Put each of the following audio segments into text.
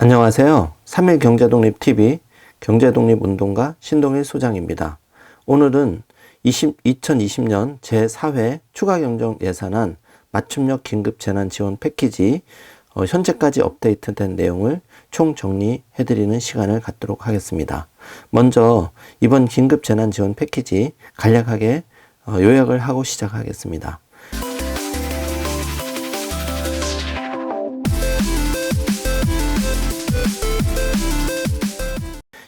안녕하세요. 3일 경제독립TV 경제독립운동가 신동일 소장입니다. 오늘은 2020년 제4회 추가경정예산안 맞춤력 긴급재난지원 패키지 현재까지 업데이트된 내용을 총정리해드리는 시간을 갖도록 하겠습니다. 먼저 이번 긴급재난지원 패키지 간략하게 요약을 하고 시작하겠습니다.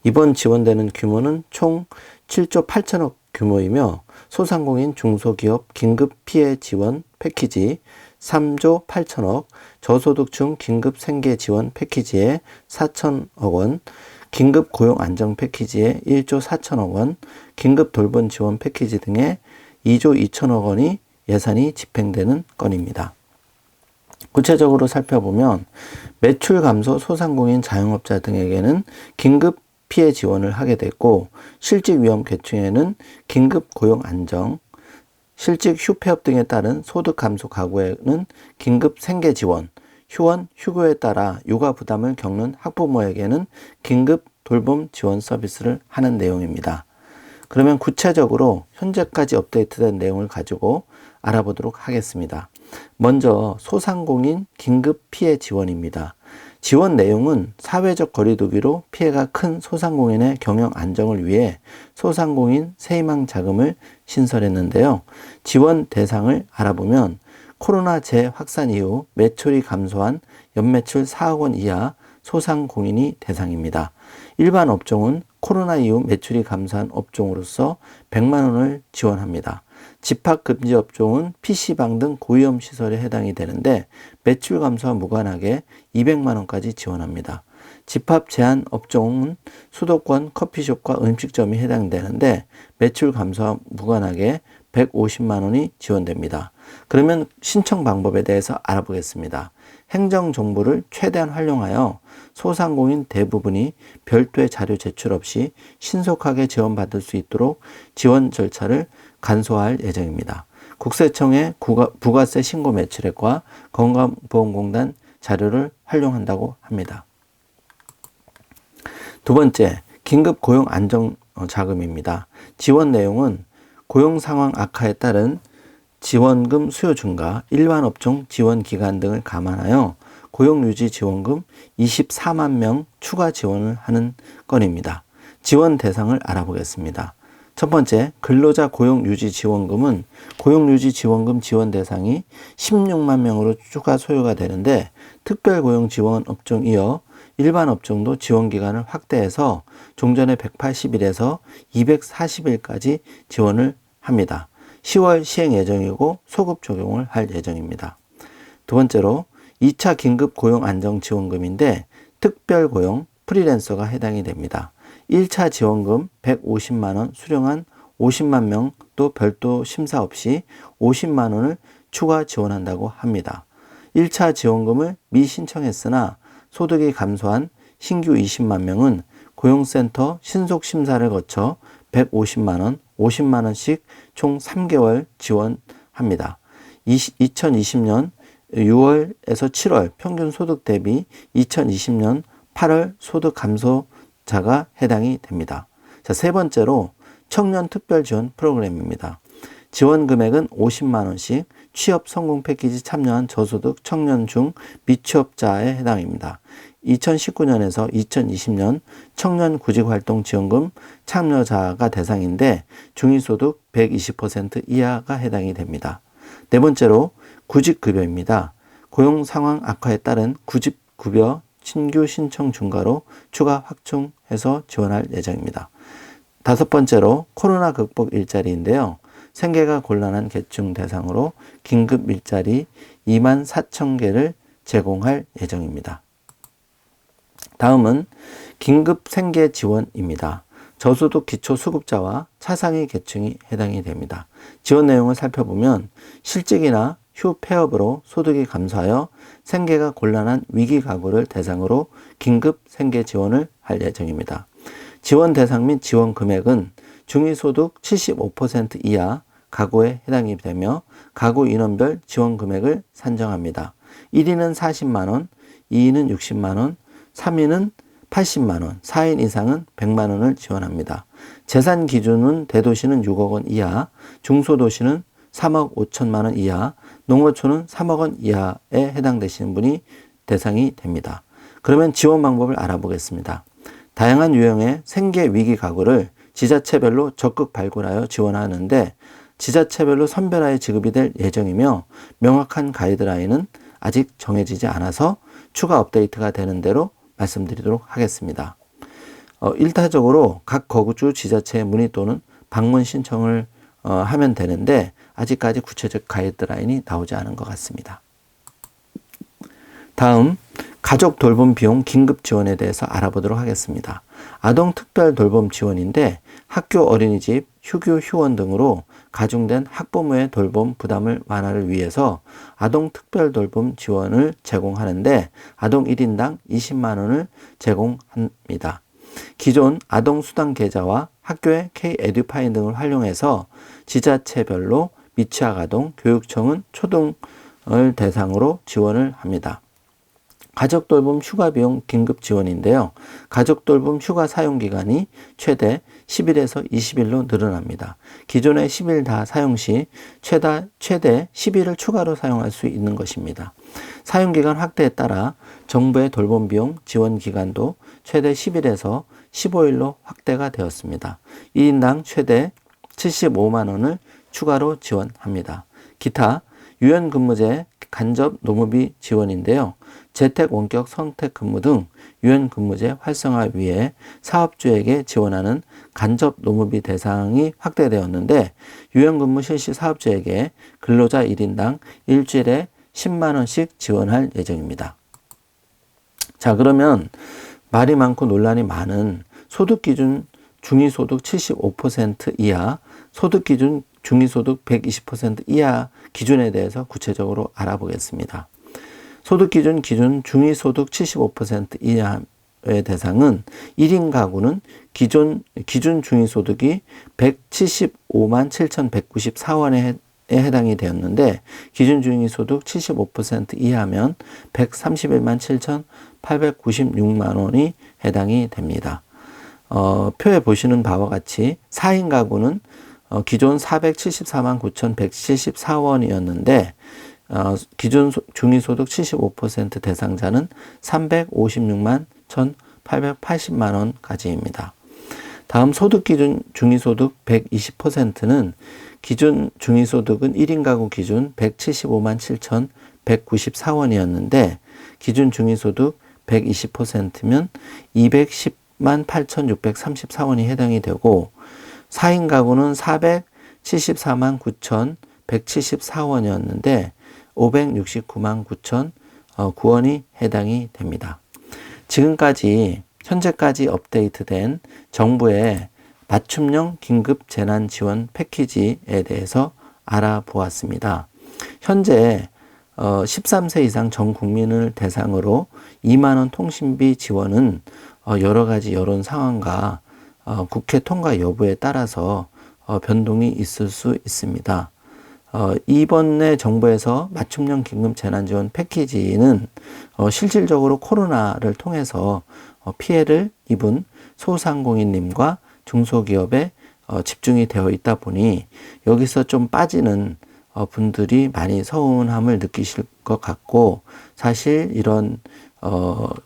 이번 지원되는 규모는 총 7조 8천억 규모이며 소상공인 중소기업 긴급 피해 지원 패키지 3조 8천억, 저소득층 긴급 생계 지원 패키지에 4천억 원, 긴급 고용 안정 패키지에 1조 4천억 원, 긴급 돌봄 지원 패키지 등에 2조 2천억 원이 예산이 집행되는 건입니다. 구체적으로 살펴보면 매출 감소 소상공인 자영업자 등에게는 긴급 피해 지원을 하게 됐고, 실직 위험 계층에는 긴급 고용 안정, 실직 휴폐업 등에 따른 소득 감소 가구에는 긴급 생계 지원, 휴원, 휴교에 따라 육아 부담을 겪는 학부모에게는 긴급 돌봄 지원 서비스를 하는 내용입니다. 그러면 구체적으로 현재까지 업데이트된 내용을 가지고 알아보도록 하겠습니다. 먼저 소상공인 긴급 피해 지원입니다. 지원 내용은 사회적 거리두기로 피해가 큰 소상공인의 경영 안정을 위해 소상공인 세희망 자금을 신설했는데요. 지원 대상을 알아보면 코로나 재확산 이후 매출이 감소한 연매출 4억 원 이하 소상공인이 대상입니다. 일반 업종은 코로나 이후 매출이 감소한 업종으로서 100만 원을 지원합니다. 집합금지 업종은 PC방 등 고위험 시설에 해당이 되는데 매출 감소와 무관하게 200만 원까지 지원합니다. 집합 제한 업종은 수도권 커피숍과 음식점이 해당되는데 매출 감소와 무관하게 150만 원이 지원됩니다. 그러면 신청 방법에 대해서 알아보겠습니다. 행정정보를 최대한 활용하여 소상공인 대부분이 별도의 자료 제출 없이 신속하게 지원받을 수 있도록 지원 절차를 간소화할 예정입니다. 국세청의 부가세 신고 매출액과 건강보험공단 자료를 활용한다고 합니다. 두 번째, 긴급 고용 안정 자금입니다. 지원 내용은 고용 상황 악화에 따른 지원금 수요 증가, 일반 업종 지원 기간 등을 감안하여 고용유지 지원금 24만 명 추가 지원을 하는 건입니다. 지원 대상을 알아보겠습니다. 첫 번째, 근로자 고용유지 지원금은 고용유지 지원금 지원 대상이 16만 명으로 추가 소요가 되는데 특별고용 지원 업종 이어 일반 업종도 지원 기간을 확대해서 종전의 180일에서 240일까지 지원을 합니다. 10월 시행 예정이고 소급 적용을 할 예정입니다. 두 번째로 2차 긴급 고용 안정 지원금인데 특별고용 프리랜서가 해당이 됩니다. 1차 지원금 150만 원 수령한 50만 명도 별도 심사 없이 50만 원을 추가 지원한다고 합니다. 1차 지원금을 미신청했으나 소득이 감소한 신규 20만 명은 고용센터 신속심사를 거쳐 150만 원, 50만 원씩 총 3개월 지원합니다. 2020년 6월에서 7월 평균 소득 대비 2020년 8월 소득 감소자가 해당이 됩니다. 자, 세 번째로 청년 특별 지원 프로그램입니다. 지원 금액은 50만 원씩 취업 성공 패키지 참여한 저소득 청년 중 미취업자에 해당입니다. 2019년에서 2020년 청년 구직활동 지원금 참여자가 대상인데 중위소득 120% 이하가 해당이 됩니다. 네 번째로 구직급여입니다. 고용 상황 악화에 따른 구직급여 신규 신청 증가로 추가 확충해서 지원할 예정입니다. 다섯 번째로 코로나 극복 일자리인데요. 생계가 곤란한 계층 대상으로 긴급 일자리 2만 4천 개를 제공할 예정입니다. 다음은 긴급 생계 지원입니다. 저소득 기초수급자와 차상위 계층이 해당이 됩니다. 지원 내용을 살펴보면 실직이나 휴폐업으로 소득이 감소하여 생계가 곤란한 위기 가구를 대상으로 긴급 생계 지원을 할 예정입니다. 지원 대상 및 지원 금액은 중위소득 75% 이하 가구에 해당이 되며 가구 인원별 지원 금액을 산정합니다. 1위는 40만 원, 2위는 60만 원, 3인은 80만 원, 4인 이상은 100만 원을 지원합니다. 재산 기준은 대도시는 6억 원 이하, 중소도시는 3억 5천만 원 이하, 농어촌은 3억 원 이하에 해당되시는 분이 대상이 됩니다. 그러면 지원 방법을 알아보겠습니다. 다양한 유형의 생계 위기 가구를 지자체별로 적극 발굴하여 지원하는데 지자체별로 선별하여 지급이 될 예정이며 명확한 가이드라인은 아직 정해지지 않아서 추가 업데이트가 되는 대로 말씀드리도록 하겠습니다. 일차적으로 각 거주주 지자체에 문의 또는 방문 신청을 하면 되는데 아직까지 구체적 가이드라인이 나오지 않은 것 같습니다. 다음 가족 돌봄 비용 긴급 지원에 대해서 알아보도록 하겠습니다. 아동 특별 돌봄 지원인데 학교, 어린이집, 휴교, 휴원 등으로 가중된 학부모의 돌봄 부담을 완화를 위해서 아동 특별 돌봄 지원을 제공하는데 아동 1인당 20만 원을 제공합니다. 기존 아동 수당 계좌와 학교의 K-에듀파인 등을 활용해서 지자체별로 미취학 아동, 교육청은 초등을 대상으로 지원을 합니다. 가족돌봄 휴가비용 긴급 지원인데요. 가족돌봄 휴가 사용기간이 최대 10일에서 20일로 늘어납니다. 기존의 10일 다 사용 시 최대 10일을 추가로 사용할 수 있는 것입니다. 사용기간 확대에 따라 정부의 돌봄비용 지원기간도 최대 10일에서 15일로 확대가 되었습니다. 1인당 최대 75만 원을 추가로 지원합니다. 기타 유연근무제 간접 노무비 지원인데요. 재택 원격 선택 근무 등 유연근무제 활성화 위해 사업주에게 지원하는 간접 노무비 대상이 확대되었는데 유연근무 실시 사업주에게 근로자 1인당 일주일에 10만 원씩 지원할 예정입니다. 자, 그러면 말이 많고 논란이 많은 소득기준 중위소득 75% 이하, 소득기준 중위소득 120% 이하 기준에 대해서 구체적으로 알아보겠습니다. 소득기준 중위소득 75% 이하의 대상은 1인 가구는 기준 중위소득이 175만 7,194원에 해당이 되었는데 기준 중위소득 75% 이하면 131만 7,896만 원이 해당이 됩니다. 표에 보시는 바와 같이 4인 가구는 기존 474만 9,174원이었는데 기준 중위소득 75% 대상자는 356만 1,880만 원까지입니다. 다음 소득기준 중위소득 120%는 기준 중위소득은 1인 가구 기준 175만 7,194원이었는데 기준 중위소득 120%면 210만 8,634원이 해당이 되고 4인 가구는 474만 9,174원이었는데 569만 9,009원이 해당이 됩니다. 지금까지 현재까지 업데이트된 정부의 맞춤형 긴급 재난 지원 패키지에 대해서 알아보았습니다. 현재 13세 이상 전 국민을 대상으로 2만 원 통신비 지원은 여러 가지 여론 상황과 국회 통과 여부에 따라서 변동이 있을 수 있습니다. 이번에 정부에서 맞춤형 긴급 재난지원 패키지는 실질적으로 코로나를 통해서 피해를 입은 소상공인님과 중소기업에 집중이 되어 있다 보니 여기서 좀 빠지는 분들이 많이 서운함을 느끼실 것 같고 사실 이런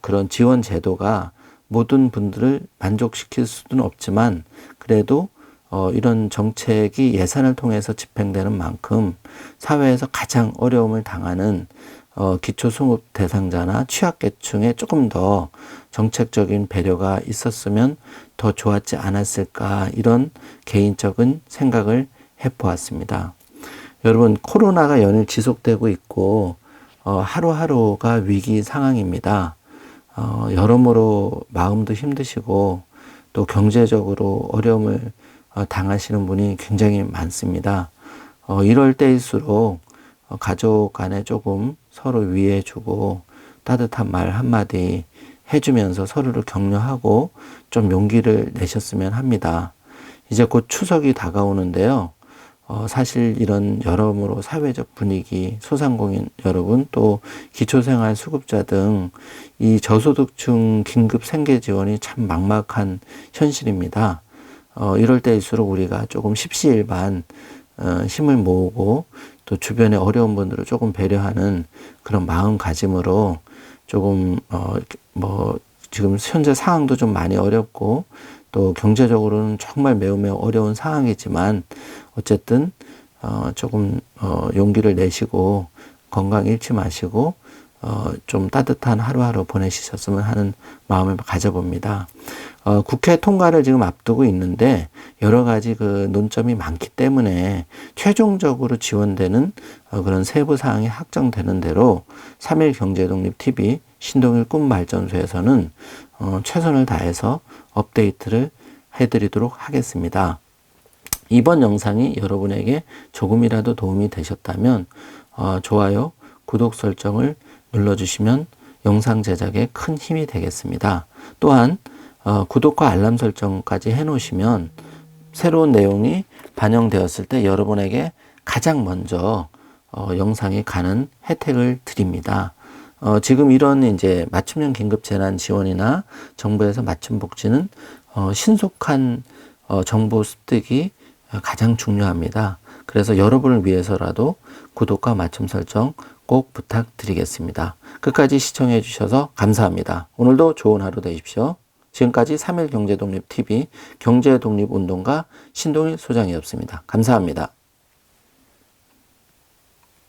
그런 지원 제도가 모든 분들을 만족시킬 수는 없지만 그래도 이런 정책이 예산을 통해서 집행되는 만큼 사회에서 가장 어려움을 당하는 기초수급 대상자나 취약계층에 조금 더 정책적인 배려가 있었으면 더 좋았지 않았을까 이런 개인적인 생각을 해보았습니다. 여러분 코로나가 연일 지속되고 있고 하루하루가 위기 상황입니다. 여러모로 마음도 힘드시고 또 경제적으로 어려움을 당하시는 분이 굉장히 많습니다. 이럴 때일수록 가족 간에 조금 서로 위해주고 따뜻한 말 한마디 해주면서 서로를 격려하고 좀 용기를 내셨으면 합니다. 이제 곧 추석이 다가오는데요. 사실 이런 여러모로 사회적 분위기, 소상공인 여러분, 또 기초생활 수급자 등 이 저소득층 긴급 생계 지원이 참 막막한 현실입니다. 이럴 때일수록 우리가 조금 십시일반 힘을 모으고 또 주변의 어려운 분들을 조금 배려하는 그런 마음가짐으로 조금 지금 현재 상황도 좀 많이 어렵고 또 경제적으로는 정말 매우 어려운 상황이지만 어쨌든 조금 용기를 내시고 건강 잃지 마시고 좀 따뜻한 하루하루 보내셨으면 하는 마음을 가져봅니다. 국회 통과를 지금 앞두고 있는데 여러 가지 그 논점이 많기 때문에 최종적으로 지원되는 그런 세부 사항이 확정되는 대로 3.1 경제독립TV 신동일 꿈발전소에서는 최선을 다해서 업데이트를 해드리도록 하겠습니다. 이번 영상이 여러분에게 조금이라도 도움이 되셨다면 좋아요, 구독 설정을 눌러주시면 영상 제작에 큰 힘이 되겠습니다. 또한 구독과 알람 설정까지 해놓으시면 새로운 내용이 반영되었을 때 여러분에게 가장 먼저 영상이 가는 혜택을 드립니다. 지금 이런 이제 맞춤형 긴급 재난 지원이나 정부에서 맞춤 복지는 신속한 정보 습득이 가장 중요합니다. 그래서 여러분을 위해서라도 구독과 맞춤 설정 꼭 부탁드리겠습니다. 끝까지 시청해 주셔서 감사합니다. 오늘도 좋은 하루 되십시오. 지금까지 3.1 경제독립TV 경제독립운동가 신동일 소장이었습니다. 감사합니다.